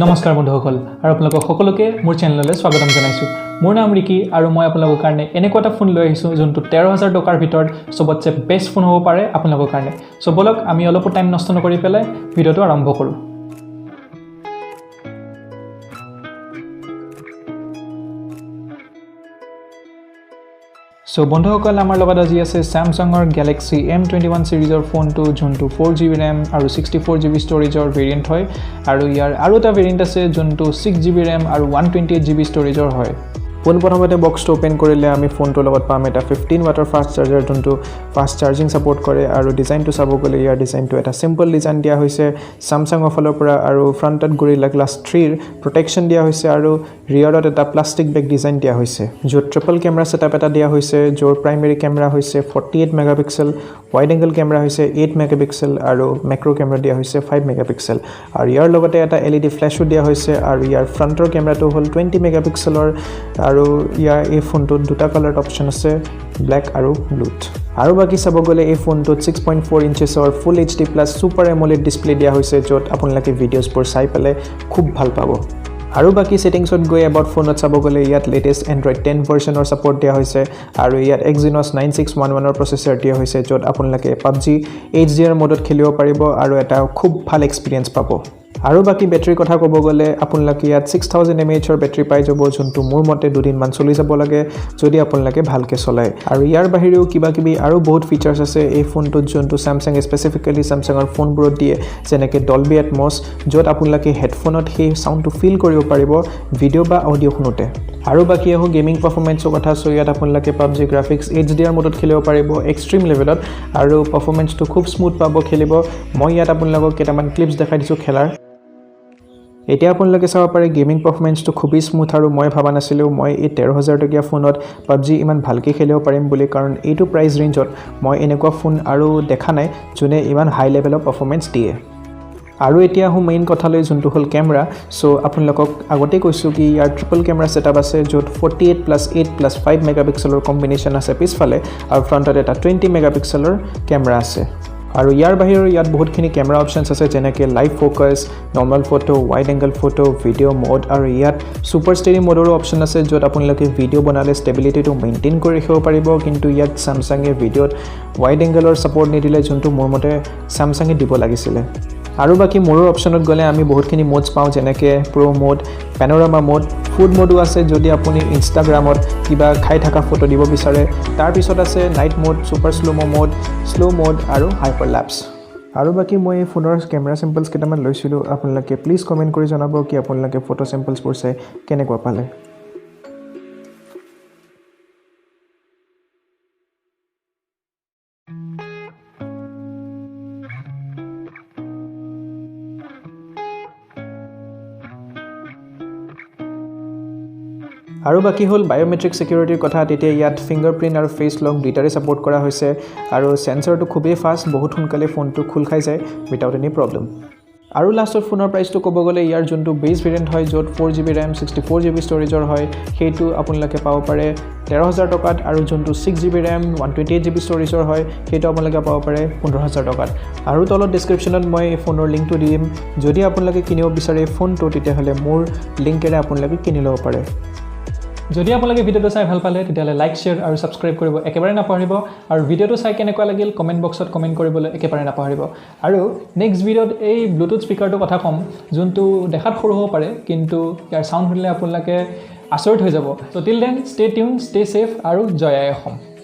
নমস্কাৰ বন্ধুসকল আৰু আপোনালোকক সকলোকে মোৰ চেনেললৈ স্বাগতম জনাইছো মোৰ নাম ৰিকি আৰু মই আপোনালোকৰ কাৰণে এনেকুৱা এটা ফোন লৈ আহিছো যোনটো 13000 টকাৰ ভিতৰত সবতছে বেষ্ট ফোন হ'ব পাৰে আপোনালোকৰ কাৰণে সো বলক আমি অলপ টাইম নষ্ট নকৰি পেলাই ভিডিওটো আৰম্ভ কৰো So বন্ধুসকল আমাৰ লগত আজি আছে Samsungৰ Galaxy M21 সিৰিজৰ ফোনটো যোনটো 4GB RAM আৰু 64GB ষ্টৰেজৰ ভেৰিয়েন্ট হয় আৰু ইয়াৰ আৰু এটা ভেৰিয়েন্ট আছে যোনটো 6GB RAM আৰু 128GB ষ্টৰেজৰ হয় ফোন প্ৰথমতে বক্সটো ওপেন কৰিলে আমি ফোনটোৰ লগত পাম এটা 15 ওয়াটৰ ফাষ্ট চাৰ্জাৰ যোনটো ফাষ্ট চাৰ্জিং সাপোৰ্ট কৰে আৰু ডিজাইনটো চাব গলে ইয়াৰ ডিজাইনটো এটা সিম্পল ডিজাইন দিয়া হৈছে Samsungৰ ফালৰ পৰা আৰু ফ্ৰণ্টত Gorilla Glass 3 প্ৰটেকচন দিয়া হৈছে আৰু ৰিয়াৰত এটা প্লাষ্টিক বেক ডিজাইন দিয়া হৈছে য'ত ট্ৰিপল কেমেৰা সেটআপ এটা দিয়া হৈছে য'ৰ প্ৰাইমেৰী কেমেৰা হৈছে 48 মেগাপিক্সেল ওয়াইড এংগল কেমেৰা হৈছে 8 মেগাপিক্সেল আৰু মেক্ৰো কেমেৰা দিয়া হৈছে 5 মেগাপিক্সেল আৰু ইয়াৰ লগতে এটা LED ফ্ল্যাশো দিয়া হৈছে আৰু ইয়াৰ ফ্ৰণ্টৰ কেমেৰাটো হ'ল 20 মেগাপিক্সেলৰ আৰু ইয়াৰ এই ফোনটোত দুটা কালাৰ অপচন আছে ব্ল্যাক আৰু ব্লুত আৰু বাকি চাব গলে এই ফোনটোত 6.4 ইঞ্চেছৰ ফুল HD plus super AMOLED display দিয়া হৈছে য'ত আপোনালোকে ভিডিঅ'ছবোৰ চাই পেলে খুব ভাল পাব আৰু বাকি সেটিংছত গৈ এবাউট ফোনত চাব গলে ইয়াত লেটেষ্ট Android 10 ভাৰ্সনৰ সাপোৰ্ট দিয়া হৈছে আৰু ইয়াত Exynos 9611ৰ প্ৰচেছৰ দিয়া হৈছে য'ত আপোনালোকে PUBG HDR মোডত খেলিব পাৰিব আৰু এটা খুব ভাল এক্সপেৰিয়েন্স পাব আৰু বাকি বেটাৰী কথা ক'ব গলে আপোনালোকে ইয়াত 6000 mAh ৰ বেটাৰী পাই যাব যোনটো মোৰ মতে দুদিন মান চলি যাব লাগে যদি আপোনালোকে ভালকে চলায় আৰু ইয়াৰ বাহিৰেও কিবাকিবি আৰু বহুত ফিচাৰ্স আছে এই ফোনটোত যোনটো Samsung স্পেসিফিক্যালি Samsungৰ ফোনবোৰত দিয়ে যেনেকৈ Dolby Atmos য'ত আপোনালোকে হেডফোনত সেই সাউন্ডটো ফিল কৰিব পাৰিব ভিডিও বা অডিও শুনোতে আৰু বাকি এহো গেমিং পাৰফৰম্যান্সৰ কথা সো ইয়াত আপোনালোকে PUBG গ্ৰাফিক্স HDR মোডত খেলিব পাৰিব এক্সট্ৰিম লেভেলত আৰু পাৰফৰম্যান্সটো খুব স্মুথ পাব খেলিব মই ইয়াত আপোনালোকক কেইটামান ক্লিপছ দেখাই দিছো খেলাৰ এতিয়া আপোনালোকে চাব পাৰে গেমিং পাৰফৰম্যান্সটো খুবই স্মুথ আৰু মই ভাবা নাছিলো মই এই 13000 টকীয়া ফোনত PUBG ইমান ভালকে খেলিব পাৰিম বুলি কাৰণ এইটো প্ৰাইস ৰেঞ্জত মই এনেকুৱা ফোন আৰু দেখা নাই যোনে ইমান হাই লেভেলৰ পাৰফৰম্যান্স দিয়ে আৰু এতিয়া হু মেইন কথালৈ যোনটো হল কেমেৰা সো আপোনালোকক আগতে কৈছো কি ইয়াৰ ট্ৰিপল কেমেৰা সেটআপ আছে য'ত 48 + 8 + 5 মেগাপিক্সেলৰ কম্বিনেশন আছে পিছফালে আৰু ফ্ৰণ্টত এটা 20 মেগাপিক্সেলৰ কেমেৰা আছে আৰু ইয়াৰ বাহিৰৰ ইয়াত বহুতখিনি কেমেৰা অপচনছ আছে যেনেকৈ live focus normal photo wide angle photo video mode আৰু ইয়াত সুপাৰ ষ্টেডি মোডৰো অপচন আছে য'ত আপোনালোকে ভিডিও বনালে ষ্টেবিলিটিটো মেইনটেইন কৰি ৰাখিব পাৰিব কিন্তু ইয়াত Samsungয়ে ভিডিওত ওয়াইড এংগলৰ সাপোৰ্ট নিদিলে যোনটো মোৰ মতে Samsungয়ে দিব লাগিছিল আৰু বাকি মোৰৰ অপচনত গলে আমি বহুতখিনি মোডছ পাওঁ যেনেকৈ প্ৰো মোড প্যানোৰামা মোড ফুড মোডো আছে যদি আপুনি ইনষ্টাগ্ৰামত কিবা খাই থকা ফটো দিব বিচাৰে তাৰ পিছত আছে night mode super slow mode আৰু হাইপাৰল্যাপস আৰু বাকি মই এই ফোনৰ কেমেৰা স্যাম্পলছ কেইটামান লৈছিলো আপোনালোকে প্লিজ কমেন্ট কৰি জনাব কি আপোনালোকে ফটো স্যাম্পলছবোৰ চাই কেনেকুৱা পালে আৰু বাকি হল বায়োমেট্ৰিক সিকিউৰিটিৰ কথা তেতিয়া ইয়াত ফিংগাৰপ্ৰিন্ট আৰু ফেস লক দুটাৰে সাপোৰ্ট কৰা হৈছে আৰু সেন্সৰটো খুবেই ফাষ্ট বহুত সোনকালে ফোনটো খুল খাই যায় উইদাউট এনি প্ৰবলেম আৰু লাষ্টৰ ফোনৰ প্ৰাইসটো ক'ব গলে ইয়াৰ যোনটো বেস ভেৰিয়েন্ট হয় য'ত 4GB RAM 64GB ষ্টৰেজৰ হয় সেইটো আপোনালোকে পাব পাৰে 13000 টকাত আৰু যোনটো 6GB RAM 128GB ষ্টৰেজৰ হয় সেইটো আপোনালোকে পাব পাৰে 15000 টকাত আৰু তলত ডেসক্ৰিপচনত মই এই ফোনৰ লিংকটো দিম যদি আপোনালোকে কিনিব বিচাৰে ফোনটো তেতিয়াহলে মোৰ লিংকেৰে আপোনালোকে কিনি ল'ব পাৰে যদি আপোনালোকে ভিডিওটো চাই ভাল পালে তেতিয়ালে লাইক শেয়াৰ আৰু সাবস্ক্ৰাইব কৰিব একেবাৰে নাপাহৰিব আৰু ভিডিওটো চাই কেনেকুৱা লাগিল কমেন্ট বক্সত কমেন্ট কৰিবলৈ একেবাৰে নাপাহৰিব আৰু নেক্সট ভিডিওত এই ব্লুটুথ স্পিকাৰটো কথা কম যোনটো দেখাত সৰু হ'ব পাৰে কিন্তু ইয়াৰ সাউন্ড শুনিলে আপোনালোকে আচৰিত হৈ যাব so till then stay tune stay safe আৰু জয় আই অসম